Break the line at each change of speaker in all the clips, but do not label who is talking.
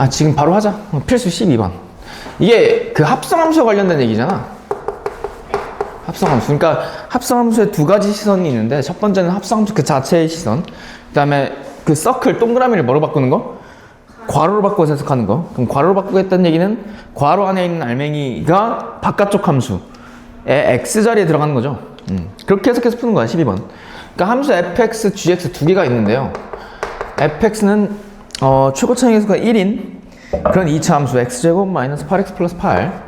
지금 바로 하자. 필수 12번. 이게 그 합성함수에 관련된 얘기잖아. 합성함수. 그러니까 합성함수에 두 가지 시선이 있는데, 첫 번째는 합성함수 그 자체의 시선. 그 다음에 그 서클, 동그라미를 뭐로 바꾸는 거? 괄호로 바꿔서 해석하는 거. 그럼 괄호로 바꾸겠다는 얘기는 괄호 안에 있는 알맹이가 바깥쪽 함수의 x자리에 들어가는 거죠. 그렇게 해석해서 푸는 거야, 12번. 그러니까 함수 fx, gx 두 개가 있는데요. fx는 최고 차이 계수가 1인 그런 2차 함수 x제곱 마이너스 8x 플러스 8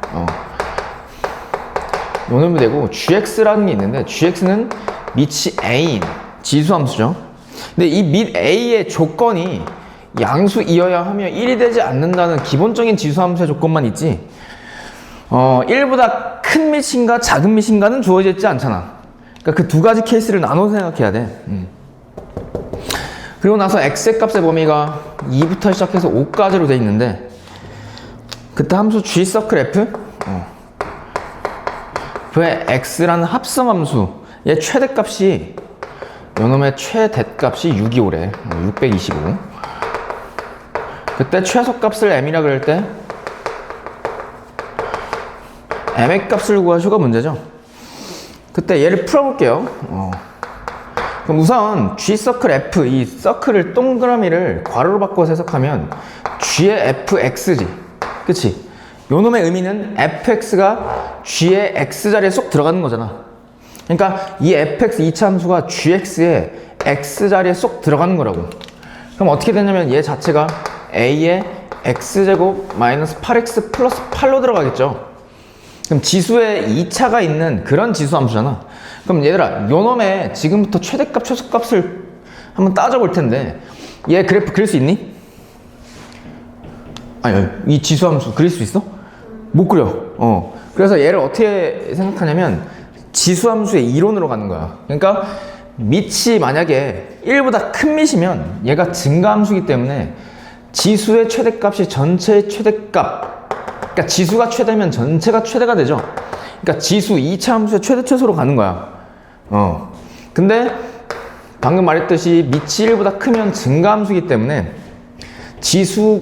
요 놈이 되고, gx라는 게 있는데 gx는 밑이 a인 지수함수죠. 근데 이 밑 a의 조건이 양수이어야 하며 1이 되지 않는다는 기본적인 지수함수의 조건만 있지, 1보다 큰 밑인가 작은 밑인가는 주어져 있지 않잖아. 그러니까 그 두 가지 케이스를 나눠서 생각해야 돼. 그리고 나서 x의 값의 범위가 2부터 시작해서 5까지로 돼 있는데, 그때 함수 g 서클 f 왜 x라는 합성함수의 최대값이, 요놈의 최대값이 625래. 625. 그때 최소값을 m이라 그럴 때 m의 값을 구하시오가 문제죠. 그때 얘를 풀어볼게요. 그럼 우선 g 서클 f, 이 서클을 동그라미를 괄호로 바꿔서 해석하면 g의 fx지. 그치? 요놈의 의미는 fx가 g의 x자리에 쏙 들어가는 거잖아. 그러니까 이 fx 2차 함수가 gx의 x자리에 쏙 들어가는 거라고. 그럼 어떻게 되냐면 얘 자체가 a의 x제곱 마이너스 8x 플러스 8로 들어가겠죠. 그럼 지수에 2차가 있는 그런 지수 함수잖아. 그럼 얘들아, 요놈의 지금부터 최대값, 최소값을 한번 따져볼 텐데, 얘 그래프 그릴 수 있니? 아니, 이 지수 함수 그릴 수 있어? 못 그려. 그래서 얘를 어떻게 생각하냐면 지수 함수의 이론으로 가는 거야. 그러니까 밑이 만약에 1보다 큰 밑이면 얘가 증가함수이기 때문에 지수의 최대값이 전체의 최대값, 그러니까 지수가 최대면 전체가 최대가 되죠. 그러니까 지수 2차 함수의 최대 최소로 가는 거야. 근데 방금 말했듯이 밑이 1보다 크면 증가함수이기 때문에 지수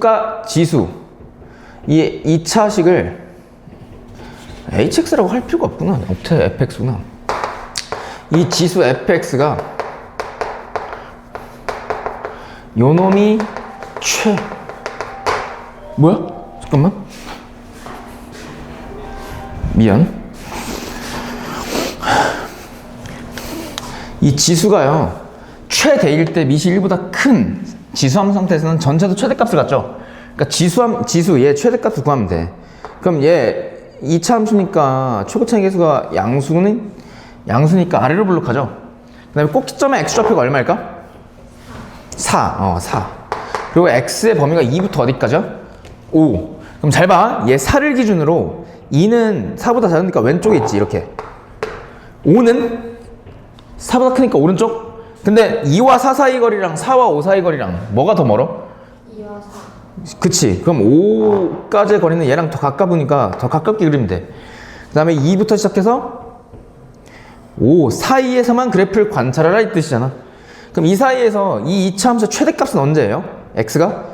이 2차식을 hx라고 할 필요가 없구나. 없대, fx구나. 이 지수 fx가 요놈이 뭐야? 잠깐만. 미안. 이 지수가요, 최대일 때 밑이 1보다 큰 지수함 상태에서는 전체도 최대값을 갖죠. 그러니까 지수 얘 최대값을 구하면 돼. 그럼 얘 2차 함수니까 최고 차이 계수가 양수니까 아래로 블록하죠. 그 다음에 꼭지점의 x좌표가 얼마일까? 4. 그리고 x의 범위가 2부터 어디까지야? 5. 그럼 잘 봐. 얘 4를 기준으로 2는 4보다 작으니까 왼쪽에 있지, 이렇게. 5는 4보다 크니까 오른쪽? 근데 2와 4 사이 거리랑 4와 5 사이 거리랑 뭐가 더 멀어?
2와 4.
그치. 그럼 5까지의 거리는 얘랑 더 가까우니까 더 가깝게 그리면 돼. 그 다음에 2부터 시작해서 5 사이에서만 그래프를 관찰하라 이 뜻이잖아. 그럼 이 사이에서 이 2차 함수 최대값은 언제예요? x가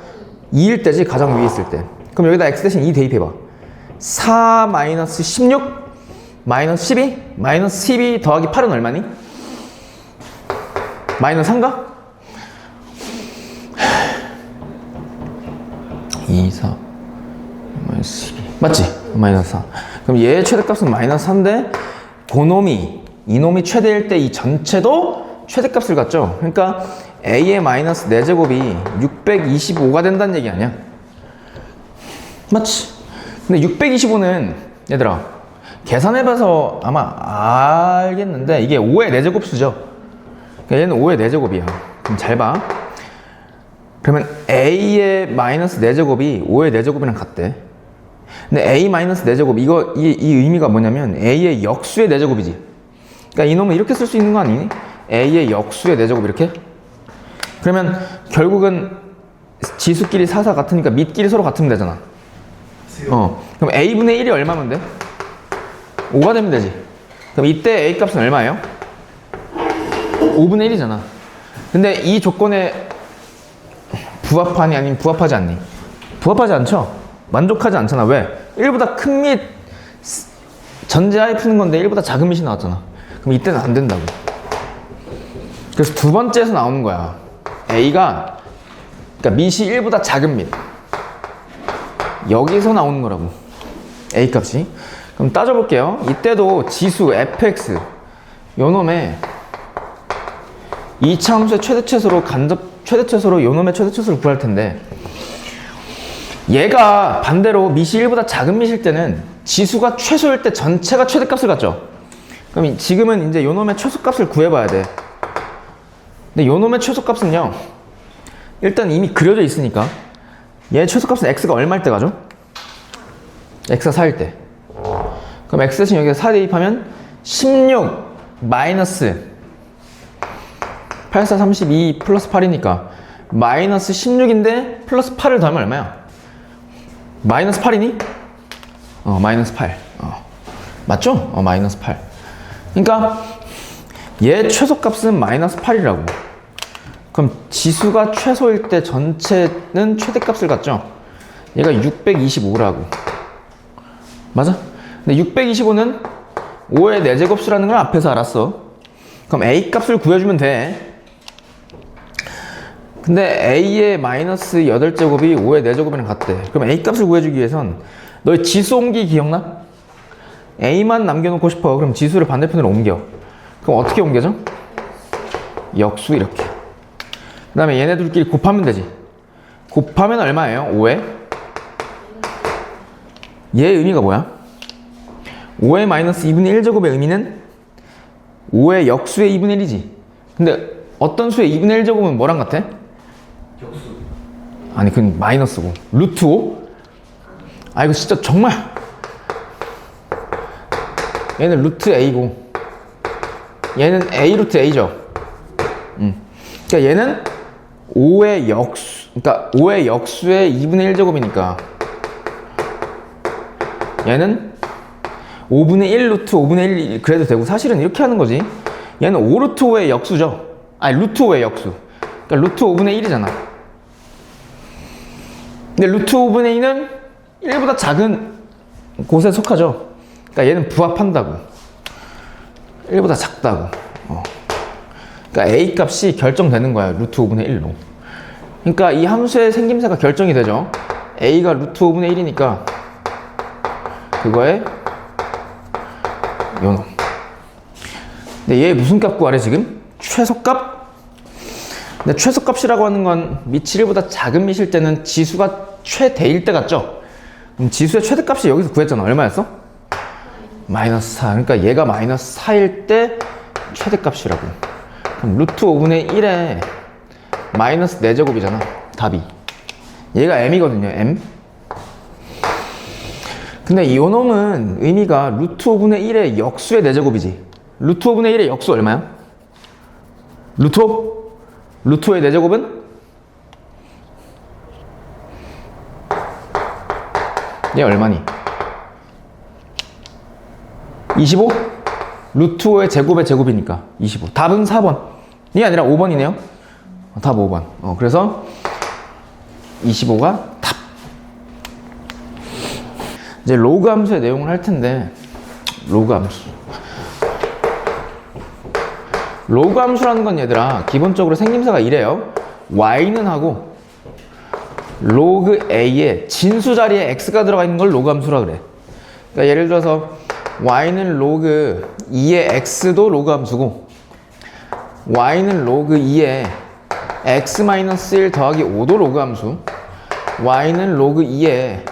2일 때지, 가장 위에 있을 때. 그럼 여기다 x 대신 2 대입해봐. 4 마이너스 16 마이너스 12 마이너스 12 더하기 8은 얼마니? 마이너스 3가? 2, 4 마이너스 12 맞지? 마이너스 4. 그럼 얘의 최대값은 마이너스 4인데 이놈이 최대일 때 이 전체도 최대값을 갖죠. 그러니까 a의 마이너스 4제곱이 625가 된다는 얘기 아니야? 맞지? 근데 625는 얘들아 계산해봐서 아마 알겠는데 이게 5의 4제곱수죠. 그러니까 얘는 5의 4제곱이야. 그럼 잘 봐. 그러면 a의 마이너스 4제곱이 5의 4제곱이랑 같대. 근데 a 마이너스 4제곱 이 의미가 뭐냐면 a의 역수의 4제곱이지. 그러니까 이놈은 이렇게 쓸 수 있는 거 아니니? a의 역수의 4제곱 이렇게? 그러면 결국은 지수끼리 4, 4 같으니까 밑끼리 서로 같으면 되잖아. 그럼 a분의 1이 얼마면 돼? 5가 되면 되지. 그럼 이때 a 값은 얼마예요? 5분의 1이잖아. 근데 이 조건에 부합하니 아니면 부합하지 않니? 부합하지 않죠? 만족하지 않잖아. 왜? 1보다 큰 밑 전제하에 푸는 건데 1보다 작은 밑이 나왔잖아. 그럼 이때는 안 된다고. 그래서 두 번째에서 나오는 거야. A가 그러니까 밑이 1보다 작은 밑. 여기서 나오는 거라고. A 값이. 그럼 따져볼게요. 이때도 지수 fx 요놈의 2차 함수의 최대최소로 최대최소로 요놈의 최대최소를 구할 텐데 얘가 반대로 밑이 1보다 작은 밑일 때는 지수가 최소일 때 전체가 최대값을 갖죠. 그럼 지금은 이제 요놈의 최소값을 구해봐야 돼. 근데 요놈의 최소값은요 일단 이미 그려져 있으니까 얘 최소값은 x가 얼마일 때 가죠? x가 4일 때. 그럼 x 대신 여기서 4 대입하면 16 마이너스 8, 4, 32 플러스 8이니까 마이너스 16인데 플러스 8을 더하면 얼마야? 마이너스 8이니? 마이너스 8. 맞죠? 마이너스 8. 그러니까 얘 최소값은 마이너스 8이라고. 그럼 지수가 최소일 때 전체는 최대값을 갖죠? 얘가 625라고. 맞아? 근데 625는 5의 4제곱수라는 걸 앞에서 알았어. 그럼 A 값을 구해주면 돼. 근데 A의 마이너스 8제곱이 5의 4제곱이랑 같대. 그럼 A 값을 구해주기 위해선 너의 지수 옮기기 기억나? A만 남겨놓고 싶어. 그럼 지수를 반대편으로 옮겨. 그럼 어떻게 옮겨져? 역수 이렇게. 그 다음에 얘네들끼리 곱하면 되지. 곱하면 얼마예요? 5에? 얘의 의미가 뭐야? 5의 마이너스 2분의 1제곱의 의미는 5의 역수의 2분의 1이지. 근데 어떤 수의 2분의 1제곱은 뭐랑 같아?
역수.
아니 그건 마이너스고. 루트 5? 아 이거 진짜 정말 얘는 루트 A고 얘는 A 루트 A죠. 그러니까 얘는 5의 역수, 그러니까 5의 역수의 2분의 1제곱이니까 얘는 5분의 1 루트 5분의 1 그래도 되고 사실은 이렇게 하는 거지. 얘는 5 루트 5의 역수죠. 아니 루트 5의 역수. 그러니까 루트 5분의 1이잖아. 근데 루트 5분의 2는 1보다 작은 곳에 속하죠. 그러니까 얘는 부합한다고. 1보다 작다고. 그러니까 A 값이 결정되는 거야. 루트 5분의 1로. 그러니까 이 함수의 생김새가 결정이 되죠. A가 루트 5분의 1이니까 그거에 요놈. 근데 얘 무슨 값 구하래 지금? 최소값? 근데 최소값이라고 하는 건 밑이 1보다 작은 밑일 때는 지수가 최대일 때 같죠? 그럼 지수의 최대값이 여기서 구했잖아. 얼마였어? 마이너스 4. 그러니까 얘가 마이너스 4일 때 최대값이라고. 그럼 루트 5분의 1에 마이너스 4제곱이잖아. 답이. 얘가 m이거든요. m. 근데 이 놈은 의미가 루트 5분의 1의 역수의 4제곱이지. 루트 5분의 1의 역수 얼마야? 루트 5? 루트 5의 4제곱은? 얘 얼마니? 25? 루트 5의 제곱의 제곱이니까 25. 답은 4번이 아니라 5번이네요. 답 5번. 그래서 25가 답. 이제 로그 함수의 내용을 할 텐데, 로그 함수. 로그 함수라는 건 얘들아, 기본적으로 생김새가 이래요. y는 하고, 로그 a에 진수 자리에 x가 들어가 있는 걸 로그 함수라 그래. 그러니까 예를 들어서, y는 로그 2의 x도 로그 함수고, y는 로그 2의 x-1 더하기 5도 로그 함수, y는 로그 2의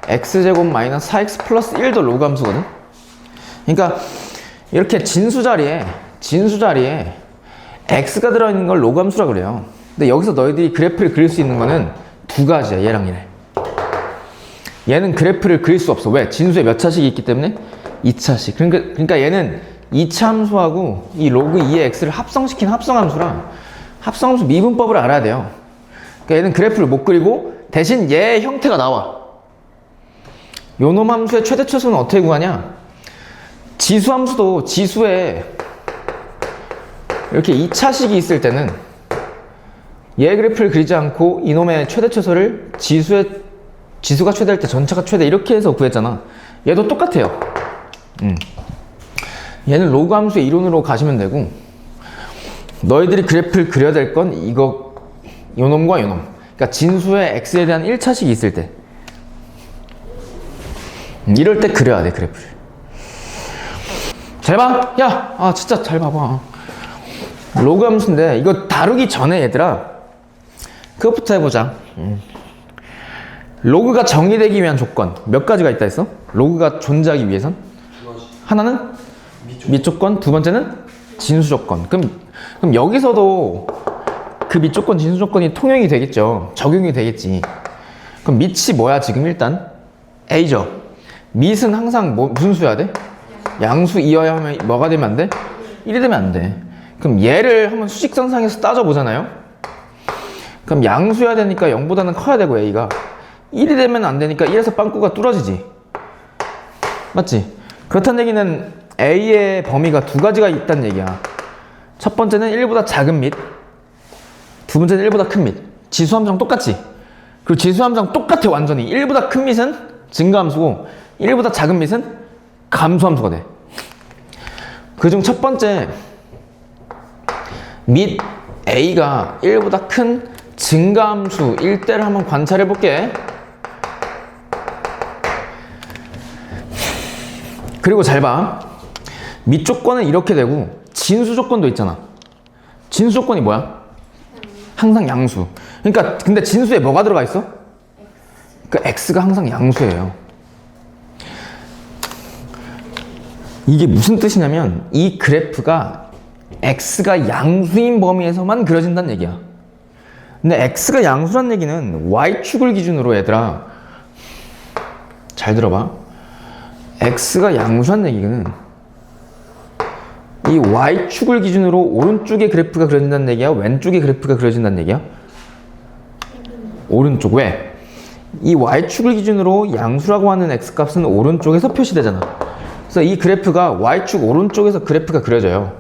x제곱 마이너스 4x 플러스 1도 로그 함수거든. 그러니까 이렇게 진수 자리에 x가 들어있는 걸 로그 함수라 그래요. 근데 여기서 너희들이 그래프를 그릴 수 있는 거는 두 가지야. 얘랑 얘네. 얘는 그래프를 그릴 수 없어. 왜? 진수에 몇 차식이 있기 때문에 2차식. 그러니까 얘는 2차 함수하고 이 로그 2의 x를 합성시킨 합성함수라 합성함수 미분법을 알아야 돼요. 그러니까 얘는 그래프를 못 그리고 대신 얘의 형태가 나와. 요놈 함수의 최대 최소는 어떻게 구하냐? 지수 함수도 지수에 이렇게 2차식이 있을 때는 얘 그래프를 그리지 않고 이놈의 최대 최소를 지수의 지수가 최대일 때 전체가 최대 이렇게 해서 구했잖아. 얘도 똑같아요. 얘는 로그 함수의 이론으로 가시면 되고, 너희들이 그래프를 그려야 될 건 이거 요놈과 요놈. 그러니까 진수의 x에 대한 1차식이 있을 때, 이럴 때 그려야 돼 그래프를. 잘 봐. 야, 진짜 잘 봐봐. 로그 함수인데 이거 다루기 전에 얘들아, 그것부터 해보자. 로그가 정의되기 위한 조건 몇 가지가 있다 했어? 로그가 존재하기 위해선? 하나는 밑조건, 두 번째는 진수조건. 그럼 여기서도 그 밑조건, 진수조건이 통용이 되겠죠. 적용이 되겠지. 그럼 밑이 뭐야 지금 일단? A죠. 밑은 항상 무슨 수여야 돼? 양수 이어야 하면 뭐가 되면 안 돼? 1이 되면 안 돼. 그럼 얘를 한번 수직선상에서 따져보잖아요. 그럼 양수여야 되니까 0보다는 커야 되고 A가 1이 되면 안 되니까 1에서 빵꾸가 뚫어지지. 맞지? 그렇다는 얘기는 A의 범위가 두 가지가 있다는 얘기야. 첫 번째는 1보다 작은 밑, 두 번째는 1보다 큰 밑. 지수함수랑 똑같지? 그리고 지수함수랑 똑같아 완전히. 1보다 큰 밑은 증가함수고 1보다 작은 밑은 감소함수가 돼. 그중 첫 번째 밑 A가 1보다 큰 증가함수일 때를 한번 관찰해 볼게. 그리고 잘 봐. 밑 조건은 이렇게 되고 진수 조건도 있잖아. 진수 조건이 뭐야? 항상 양수. 그러니까 근데 진수에 뭐가 들어가 있어? 그 x가 항상 양수예요. 이게 무슨 뜻이냐면 이 그래프가 x가 양수인 범위에서만 그려진다는 얘기야. 근데 x가 양수란 얘기는 y축을 기준으로 얘들아 잘 들어봐. x가 양수란 얘기는 이 y축을 기준으로 오른쪽에 그래프가 그려진다는 얘기야? 왼쪽에 그래프가 그려진다는 얘기야? 오른쪽. 왜? 이 y축을 기준으로 양수라고 하는 x값은 오른쪽에서 표시되잖아. 그래서 이 그래프가 y축 오른쪽에서 그래프가 그려져요.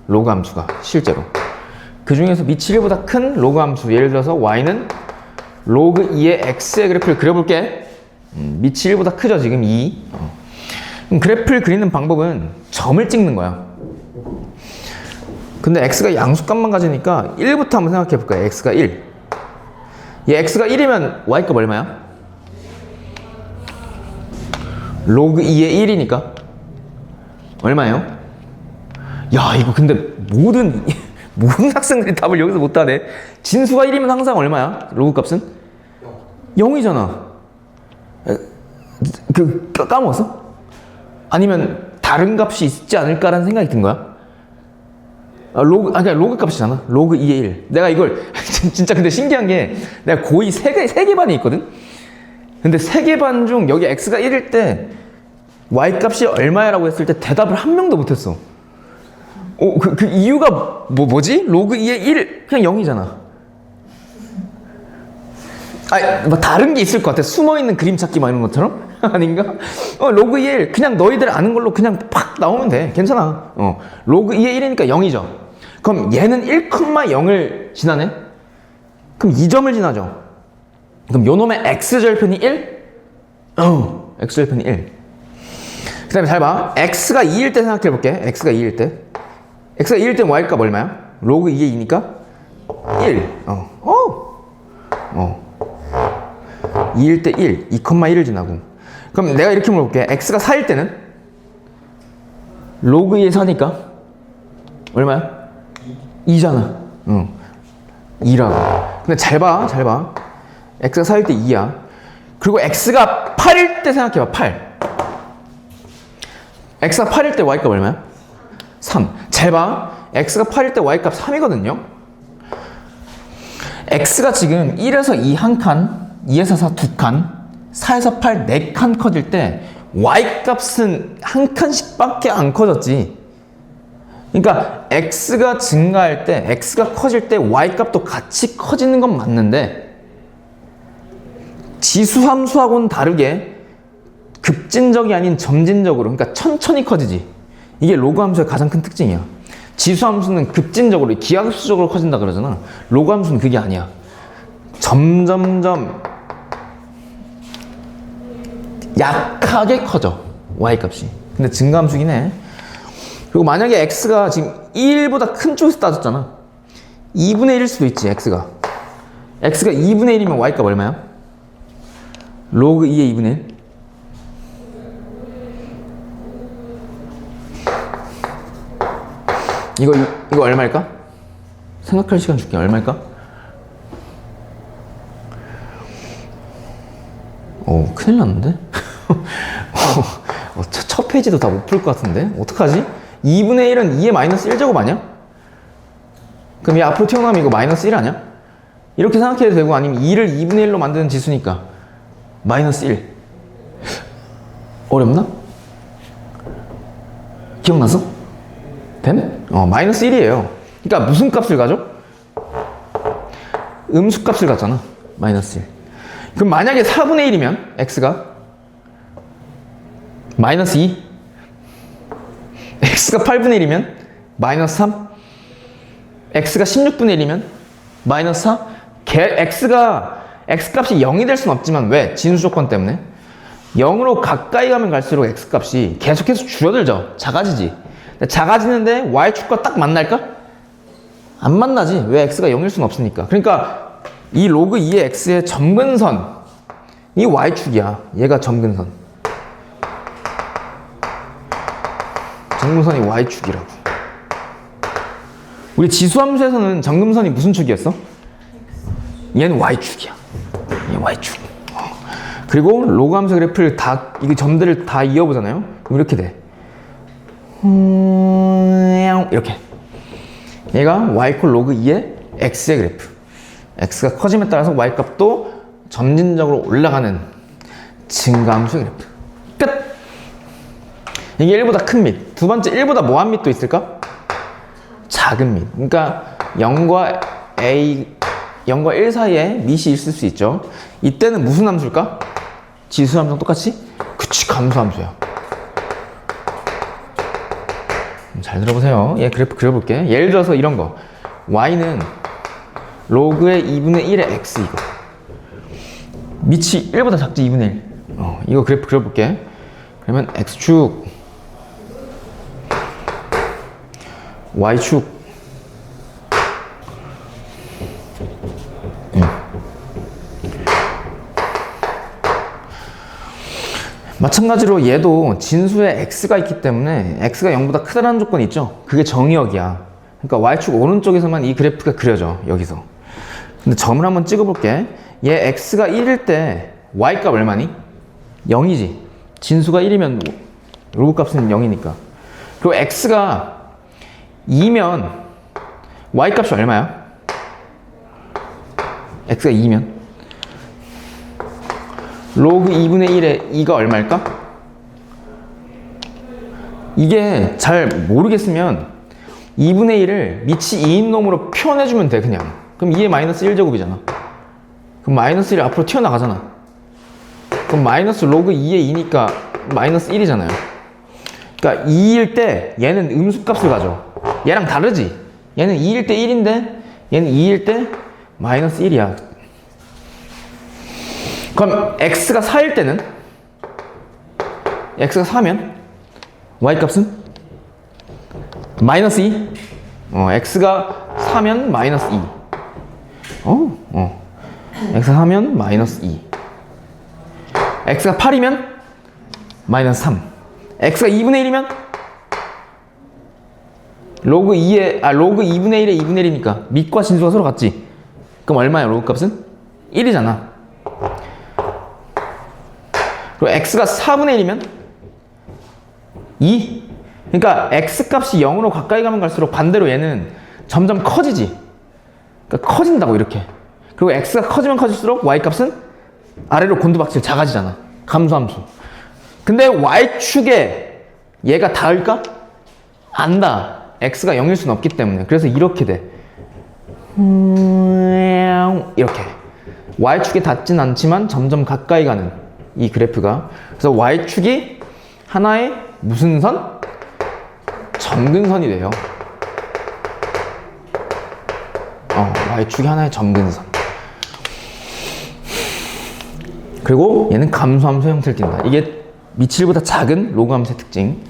로그 함수가 실제로. 그 중에서 밑이 1보다 큰 로그 함수, 예를 들어서 y는 로그 2의 x의 그래프를 그려볼게. 밑이 1보다 크죠 지금 2. 그럼 그래프를 그리는 방법은 점을 찍는 거야. 근데 x가 양수값만 가지니까 1부터 한번 생각해 볼까요? x가 1. 얘 x가 1이면 y값 얼마야? 로그 2의 1이니까 얼마예요? 야, 이거 근데 모든 학생들이 답을 여기서 못하네. 진수가 1이면 항상 얼마야? 로그 값은? 0이잖아. 까먹었어? 아니면 다른 값이 있지 않을까라는 생각이 든 거야? 그러니까 로그 값이잖아. 로그 2의 1. 내가 이걸 진짜 근데 신기한 게 내가 고2 3개 반이 있거든? 근데 3개 반 중 여기 x가 1일 때 y 값이 얼마야라고 했을 때 대답을 한 명도 못했어. 그 이유가 뭐지? 로그 2의 1 그냥 0이잖아. 뭐 다른 게 있을 것 같아. 숨어있는 그림 찾기 막 이런 것처럼? 아닌가? 로그 2의 1 그냥 너희들 아는 걸로 그냥 팍 나오면 돼. 괜찮아. 로그 2의 1이니까 0이죠. 그럼 얘는 1,0을 지나네? 그럼 2점을 지나죠. 그럼 요놈의 x절편이 1? x절편이 1. 그 다음에 잘 봐. x가 2일 때 생각해 볼게. x가 2일 때. x가 2일 때는 y값 얼마야? 로그 2의 2니까 1. 2일 때 1. 2,1을 지나고. 그럼 내가 이렇게 물어볼게. x가 4일 때는? 로그 2의 4니까 얼마야? 2잖아. 2라고. 근데 잘 봐. x가 4일 때 2야. 그리고 x가 8일 때 생각해봐. 8. x가 8일 때 y값 얼마야? 3. 잘 봐. x가 8일 때 y값 3이거든요. x가 지금 1에서 2 한 칸, 2에서 4 두 칸, 4에서 8 네 칸 커질 때 y값은 한 칸씩 밖에 안 커졌지. 그러니까 x가 증가할 때, x가 커질 때 y값도 같이 커지는 건 맞는데 지수함수하고는 다르게 급진적이 아닌 점진적으로, 그러니까 천천히 커지지. 이게 로그 함수의 가장 큰 특징이야. 지수함수는 급진적으로, 기하급수적으로 커진다 그러잖아. 로그 함수는 그게 아니야. 점점점 약하게 커져. y값이. 근데 증가함수긴 해. 그리고 만약에 x가 지금 1보다 큰 쪽에서 따졌잖아. 2분의 1일 수도 있지, x가 2분의 1이면 y값 얼마야? 로그 2의 2분의 1. 이거 얼마일까? 생각할 시간 줄게. 얼마일까? 큰일 났는데? 첫 페이지도 다 못 풀 것 같은데? 어떡하지? 2분의 1은 2의 마이너스 1제곱 아니야? 그럼 얘 앞으로 튀어나오면 이거 마이너스 1 아니야? 이렇게 생각해도 되고, 아니면 2를 2분의 1로 만드는 지수니까 마이너스 1. 어렵나? 기억났어? 됨? 마이너스 1이에요. 그러니까 무슨 값을 가져? 음수 값을 갖잖아. 마이너스 1. 그럼 만약에 4분의 1이면 x가 마이너스 2, x가 8분의 1이면 마이너스 3, x가 16분의 1이면 마이너스 4. x값이 0이 될 수는 없지만 왜? 진수 조건 때문에 0으로 가까이 가면 갈수록 x값이 계속해서 줄어들죠. 작아지지. 작아지는데 y축과 딱 만날까? 안 만나지. 왜? x가 0일 수는 없으니까. 그러니까 이 로그 2의 x의 점근선, 이 y축이야. 얘가 점근선. 점근선이 y축이라고. 우리 지수함수에서는 점근선이 무슨 축이었어? 얘는 y축이야. 얘 y축. 그리고 로그 함수 그래프를 이 점들을 다 이어보잖아요. 그럼 이렇게 돼. 이렇게. 얘가 y 콜 로그 2의 x의 그래프. x가 커짐에 따라서 y 값도 점진적으로 올라가는 증가함수의 그래프. 끝! 이게 1보다 큰 밑. 두 번째 1보다 뭐한 밑도 있을까? 작은 밑. 그러니까 0과 1 사이에 밑이 있을 수 있죠. 이때는 무슨 함수일까? 지수함수랑 똑같이? 그치, 감수함수야. 잘 들어보세요. 얘 그래프 그려볼게. 예를 들어서 이런 거. y는 로그의 2분의 1의 x 이거. 밑이 1보다 작지 2분의 1. 이거 그래프 그려볼게. 그러면 x축, y축, 마찬가지로 얘도 진수에 x가 있기 때문에 x가 0보다 크다는 조건이 있죠. 그게 정의역이야. 그러니까 y축 오른쪽에서만 이 그래프가 그려져. 여기서. 근데 점을 한번 찍어볼게. 얘 x가 1일 때 y값 얼마니? 0이지. 진수가 1이면 로그 값은 0이니까. 그리고 x가 2면 y값이 얼마야? x가 2면 로그 2분의 1의 2가 얼마일까? 이게 잘 모르겠으면 2분의 1을 밑이 2인 놈으로 표현해주면 돼. 그냥. 그럼 2의 마이너스 1제곱이잖아. 그럼 마이너스 1이 앞으로 튀어나가잖아. 그럼 마이너스 로그 2의 2니까 마이너스 1이잖아요. 그러니까 2일 때 얘는 음수값을 가져. 얘랑 다르지? 얘는 2일 때 1인데 얘는 2일 때 마이너스 1이야. 그럼 x가 4일 때는? x가 4면 y값은? 마이너스 2? x가 4면 마이너스 2. x가 4면 마이너스 2. x가 8이면 마이너스 3. x가 2분의 1이면 로그 2분의 1의 2분의 1이니까 밑과 진수가 서로 같지? 그럼 얼마야 로그 값은? 1이잖아. 그리고 x가 4분의 1이면 2. 그러니까 x값이 0으로 가까이 가면 갈수록 반대로 얘는 점점 커지지. 그러니까 커진다고 이렇게. 그리고 x가 커지면 커질수록 y값은 아래로 곤두박질 작아지잖아. 감소함수. 근데 y축에 얘가 닿을까? 안 닿아. x가 0일 수는 없기 때문에. 그래서 이렇게 돼. 이렇게. y축에 닿진 않지만 점점 가까이 가는 이 그래프가. 그래서 y축이 하나의 무슨 선? 점근선이 돼요. y축이 하나의 점근선. 그리고 얘는 감소함수 형태를 띈다. 이게 미칠보다 작은 로그 함수의 특징.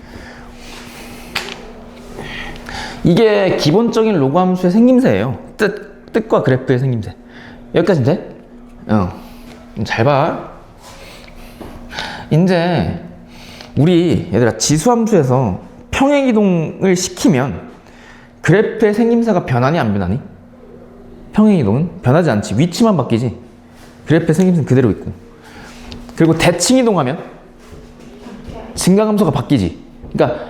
이게 기본적인 로그 함수의 생김새예요. 뜻과 그래프의 생김새. 여기까지는 돼? 잘 봐. 이제 우리 얘들아 지수함수에서 평행이동을 시키면 그래프의 생김새가 변하니 안 변하니? 평행이동은 변하지 않지. 위치만 바뀌지. 그래프의 생김새는 그대로 있고. 그리고 대칭이동하면 증가함수가 바뀌지. 그러니까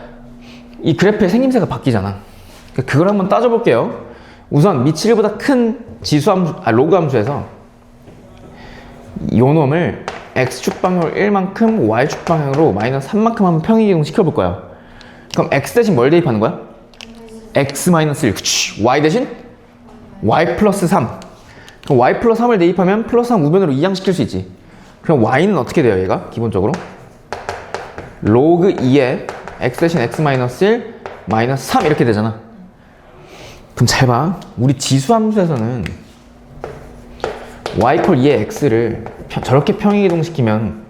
이 그래프의 생김새가 바뀌잖아. 그러니까 그걸 한번 따져볼게요. 우선 미치1보다 큰 지수함수, 로그 함수에서 요 놈을 x축 방향으로 1만큼 y축 방향으로 마이너스 3만큼 한번 평행이동 시켜볼 거야. 그럼 x 대신 뭘 대입하는 거야? x 마이너스 1. 그치. y 대신 y 플러스 3. 그럼 y 플러스 3을 대입하면 플러스 3 우변으로 이항시킬 수 있지. 그럼 y는 어떻게 돼요, 얘가? 기본적으로 로그 2에 x 대신 x 마이너스 1 마이너스 3 이렇게 되잖아. 그럼 잘 봐. 우리 지수함수에서는 y 콜 2의 x를 저렇게 평행이동시키면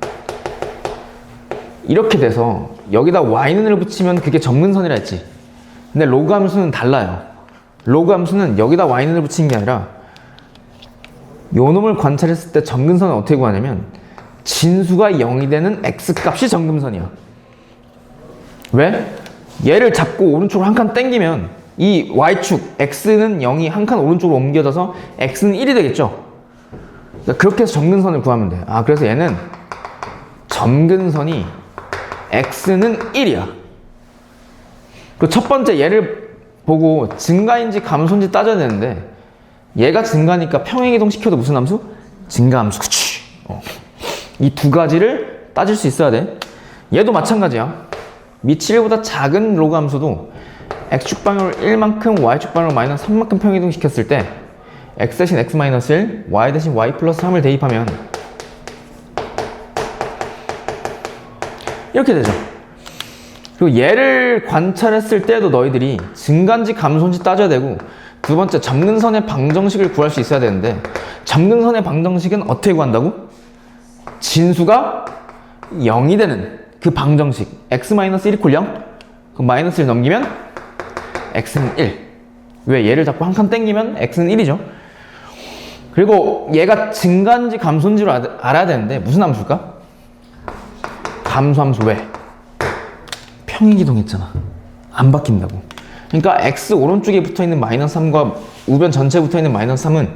이렇게 돼서 여기다 y는을 붙이면 그게 점근선이라 했지. 근데 로그 함수는 달라요. 로그 함수는 여기다 y는을 붙이는 게 아니라 요 놈을 관찰했을 때 점근선을 어떻게 구하냐면 진수가 0이 되는 x값이 점근선이야. 왜? 얘를 잡고 오른쪽으로 한 칸 당기면 이 y축 x는 0이 한 칸 오른쪽으로 옮겨져서 x는 1이 되겠죠. 그러니까 그렇게 해서 점근선을 구하면 돼. 그래서 얘는 점근선이 x는 1이야. 그 첫 번째 얘를 보고 증가인지 감소인지 따져야 되는데 얘가 증가니까 평행이동 시켜도 무슨 함수? 증가함수. 그치. 이 두 가지를 따질 수 있어야 돼. 얘도 마찬가지야. 미치1보다 작은 로그 함수도 x축 방향으로 1만큼 y축 방향으로 마이너스 3만큼 평행이동 시켰을 때 x 대신 x 마이너스 1, y 대신 y 플러스 3을 대입하면 이렇게 되죠. 그리고 얘를 관찰했을 때도 너희들이 증가인지 감소인지 따져야 되고, 두 번째 점근선의 방정식을 구할 수 있어야 되는데 점근선의 방정식은 어떻게 구한다고? 진수가 0이 되는 그 방정식. x-1 이퀄 0? 그럼 마이너스 1 넘기면 x는 1. 왜? 얘를 잡고 한 칸 땡기면 x는 1이죠. 그리고 얘가 증가인지 감소인지로 알아야 되는데 무슨 함수일까? 감소함수. 왜? 평행이동했잖아. 안 바뀐다고. 그러니까 x 오른쪽에 붙어있는 마이너스 3과 우변 전체에 붙어있는 마이너스 3은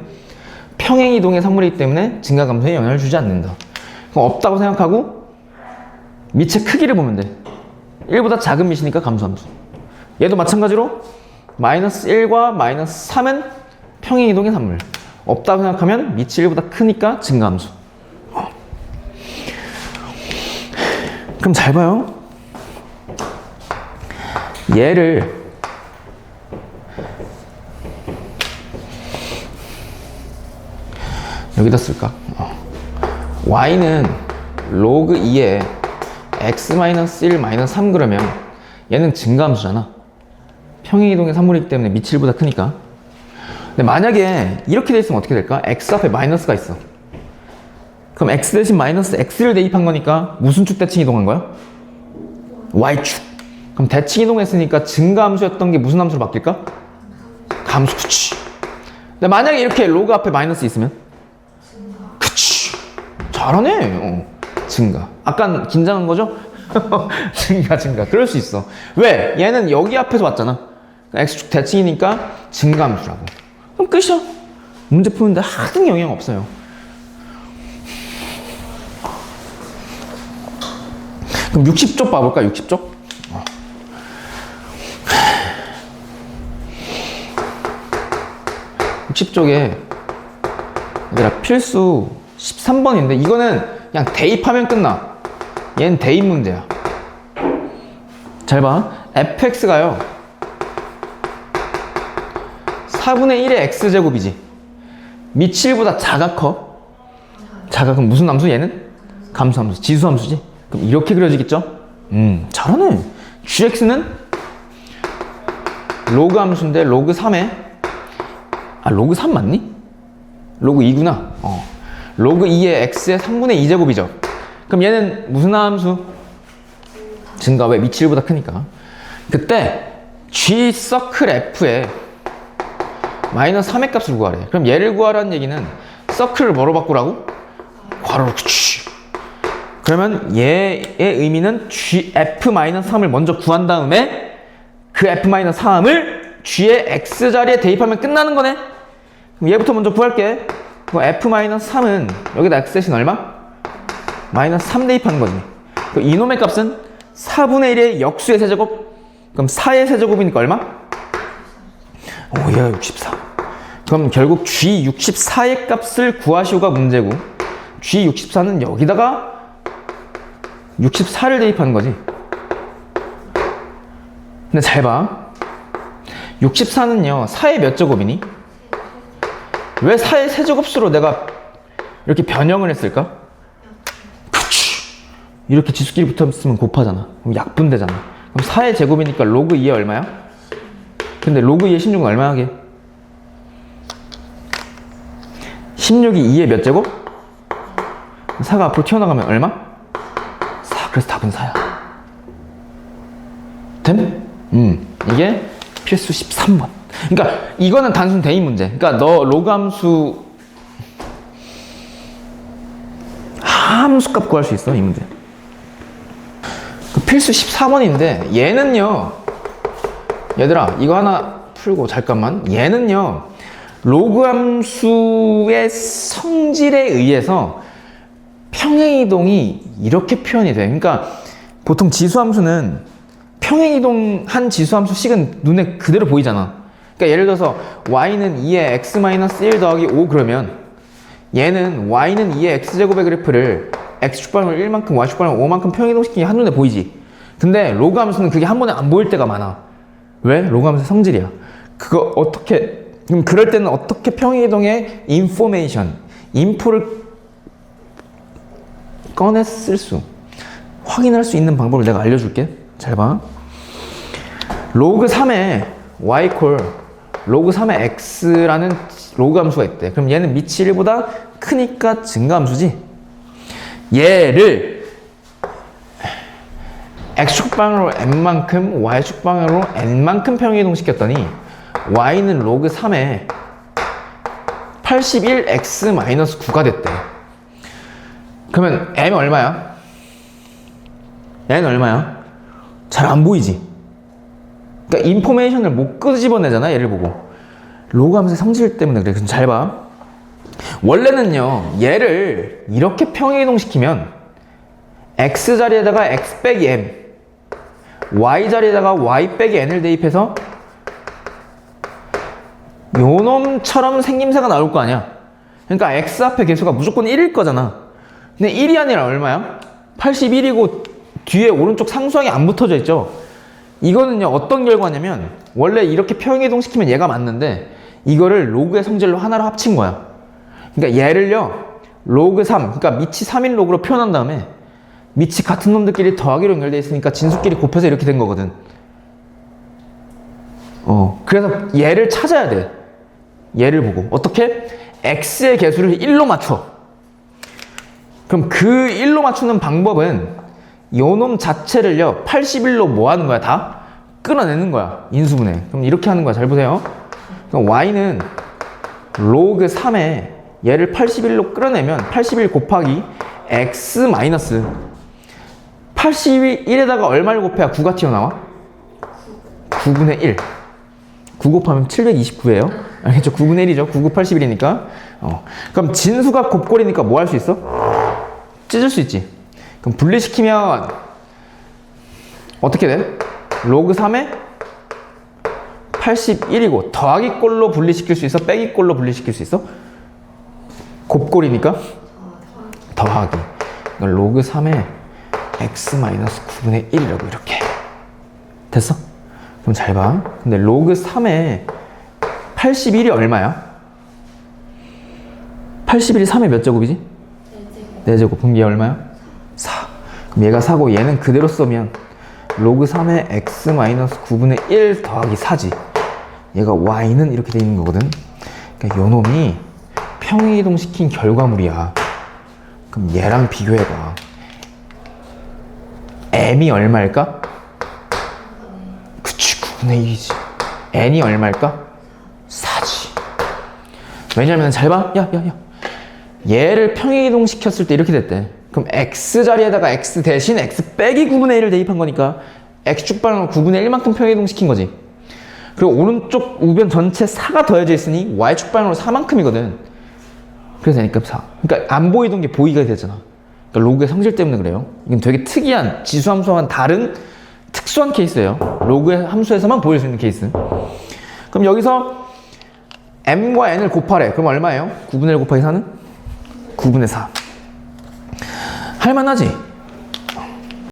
평행이동의 산물이기 때문에 증가 감소에 영향을 주지 않는다. 그럼 없다고 생각하고 밑의 크기를 보면 돼. 1보다 작은 밑이니까 감소함수. 얘도 마찬가지로 마이너스 1과 마이너스 3은 평행이동의 산물. 없다고 생각하면 밑이 1보다 크니까 증가함수. 그럼 잘 봐요. 얘를 여기다 쓸까? y는 로그 2에 x-1 3 그러면 얘는 증가함수잖아. 평행이동의 산물이기 때문에 밑이 1보다 크니까. 근데 만약에 이렇게 돼 있으면 어떻게 될까? x 앞에 마이너스가 있어. 그럼 x 대신 마이너스 x를 대입한 거니까 무슨 축 대칭 이동한 거야? y축. 그럼 대칭 이동했으니까 증가함수였던 게 무슨 함수로 바뀔까? 감수. 그치. 근데 만약에 이렇게 로그 앞에 마이너스 있으면? 그치. 잘하네. 증가. 아까 긴장한 거죠? 증가. 그럴 수 있어. 왜? 얘는 여기 앞에서 왔잖아. x축 대칭이니까 증가함수라고. 그럼 끝이야. 문제 푸는데 하등 영향 없어요. 그럼 60쪽 봐볼까? 60쪽? 60쪽에 얘들아 필수 13번인데 이거는 그냥 대입하면 끝나. 얘는 대입 문제야. 잘 봐. fx가요 4분의 1의 x제곱이지. 밑이 1보다 작아 커? 작아. 그럼 무슨 함수? 얘는? 감소함수. 지수함수지. 그럼 이렇게 그려지겠죠? 잘하네. gx는 로그 함수인데 로그 3에 로그 3 맞니? 로그 2구나. 로그 2의 x의 3분의 2제곱이죠. 그럼 얘는 무슨 함수? 증가. 왜? 밑이 1보다 크니까. 그때 g 서클 f에 마이너스 3의 값을 구하래. 그럼 얘를 구하라는 얘기는 서클을 뭐로 바꾸라고? 괄호로. 그치. 그러면 얘의 의미는 gf-3을 먼저 구한 다음에 그 f-3을 g의 x자리에 대입하면 끝나는 거네. 그럼 얘부터 먼저 구할게. 그럼 f-3은 여기다 x 대신 얼마? 마이너스 3 대입하는 거지. 그럼 이놈의 값은 4분의 1의 역수의 세제곱. 그럼 4의 세제곱이니까 얼마? 오, 얘가 64. 그럼 결국 G64의 값을 구하시오가 문제고, G64는 여기다가 64를 대입하는 거지. 근데 잘 봐. 64는요, 4의 몇 제곱이니? 왜 4의 세제곱수로 내가 이렇게 변형을 했을까? 그치. 이렇게 지수끼리 붙었으면 곱하잖아. 그럼 약분되잖아. 그럼 4의 제곱이니까 로그 2에 얼마야? 근데 로그 2의 16은 얼마 하게? 16이 2의 몇 제곱? 4가 앞으로 튀어나가면 얼마? 4. 그래서 답은 4야. 됨? 이게 필수 13번. 그러니까 이거는 단순 대입 문제. 그러니까 너 로그 함수 함수값 구할 수 있어, 이 문제. 그 필수 14번인데 얘는요, 얘들아 이거 하나 풀고 잠깐만. 얘는요, 로그 함수의 성질에 의해서 평행이동이 이렇게 표현이 돼. 그러니까 보통 지수함수는 평행이동한 지수함수식은 눈에 그대로 보이잖아. 그러니까 예를 들어서 y는 2의 x-1 더하기 5 그러면 얘는 y는 2의 x제곱의 그래프를 x축방울 1만큼 y축방울 5만큼 평행이동시키는 게 한눈에 보이지. 근데 로그 함수는 그게 한 번에 안 보일 때가 많아. 왜? 로그 함수의 성질이야. 그거 어떻게, 그럼 그럴 때는 어떻게 평행이동의 인포를 꺼내 확인할 수 있는 방법을 내가 알려줄게. 잘 봐. 로그 3에 y 콜 로그 3에 x라는 로그 함수가 있대. 그럼 얘는 밑이 1보다 크니까 증가함수지. 얘를 x축방으로 n만큼 y축방으로 n만큼 평행이동 시켰더니 y는 로그 3에 81x-9가 됐대. 그러면 m이 얼마야? n은 얼마야? 잘 안 보이지? 그러니까 인포메이션을 못 끄집어내잖아, 얘를 보고. 로그 함수의 성질 때문에 그래. 그럼 잘 봐. 원래는요, 얘를 이렇게 평행이동시키면 x 자리에다가 x 빼기 m, y 자리에다가 y 빼기 n을 대입해서 요놈처럼 생김새가 나올 거 아니야. 그러니까 x 앞에 개수가 무조건 1일 거잖아. 근데 1이 아니라 얼마야? 81이고 뒤에 오른쪽 상수항이 안 붙어져 있죠. 이거는요, 어떤 결과냐면 원래 이렇게 평행이동시키면 얘가 맞는데 이거를 로그의 성질로 하나로 합친 거야. 그러니까 얘를요, 로그 3, 그러니까 밑이 3인 로그로 표현한 다음에 밑이 같은 놈들끼리 더하기로 연결되어 있으니까 진수끼리 곱해서 이렇게 된 거거든. 그래서 얘를 찾아야 돼. 얘를 보고 어떻게? x의 개수를 1로 맞춰. 그럼 그 1로 맞추는 방법은 요놈 자체를요 81로 뭐 하는 거야? 다 끌어내는 거야. 인수분해. 그럼 이렇게 하는 거야. 잘 보세요. 그럼 y는 로그 3에 얘를 81로 끌어내면 81 곱하기 x 마이너스 81에다가 얼마를 곱해야 9가 튀어나와? 9분의 1. 9 곱하면 729예요. 알겠죠? 9분의 1이죠. 9, 9, 81이니까. 그럼 진수가 곱골이니까 뭐 할 수 있어? 찢을 수 있지. 그럼 분리시키면 어떻게 돼? 로그 3에 81이고 더하기 꼴로 분리시킬 수 있어? 빼기 꼴로 분리시킬 수 있어? 곱골이니까 더하기. 그러니까 로그 3에 x-9분의 1이라고 이렇게. 됐어? 그럼 잘 봐. 근데 로그 3에 81이 얼마야? 81이 3의 몇 제곱이지? 4제곱. 그럼 얘 얼마야? 4. 그럼 얘가 4고 얘는 그대로 쓰면 로그 3의 x-9분의 1 더하기 4지. 얘가 y는 이렇게 돼 있는 거거든. 그러니까 요 놈이 평행이동시킨 결과물이야. 그럼 얘랑 비교해봐. m이 얼마일까? 그치, 9분의 1이지. n이 얼마일까? 4지. 왜냐면 잘 봐. 야. 얘를 평행이동 시켰을 때 이렇게 됐대. 그럼 x 자리에다가 x 대신 x 빼기 9분의 1을 대입한 거니까 x축 방향으로 9분의 1만큼 평행이동 시킨 거지. 그리고 오른쪽 우변 전체 4가 더해져 있으니 y축 방향으로 4만큼이거든. 그래서 n값 4. 그러니까 안 보이던 게 보이게 되잖아. 그러니까 로그의 성질 때문에 그래요. 이건 되게 특이한 지수함수와는 다른 특수한 케이스예요. 로그의 함수에서만 보일 수 있는 케이스. 그럼 여기서 m과 n을 곱하래. 그럼 얼마예요? 9분의 1 곱하기 4는? 9분의 4. 할만하지?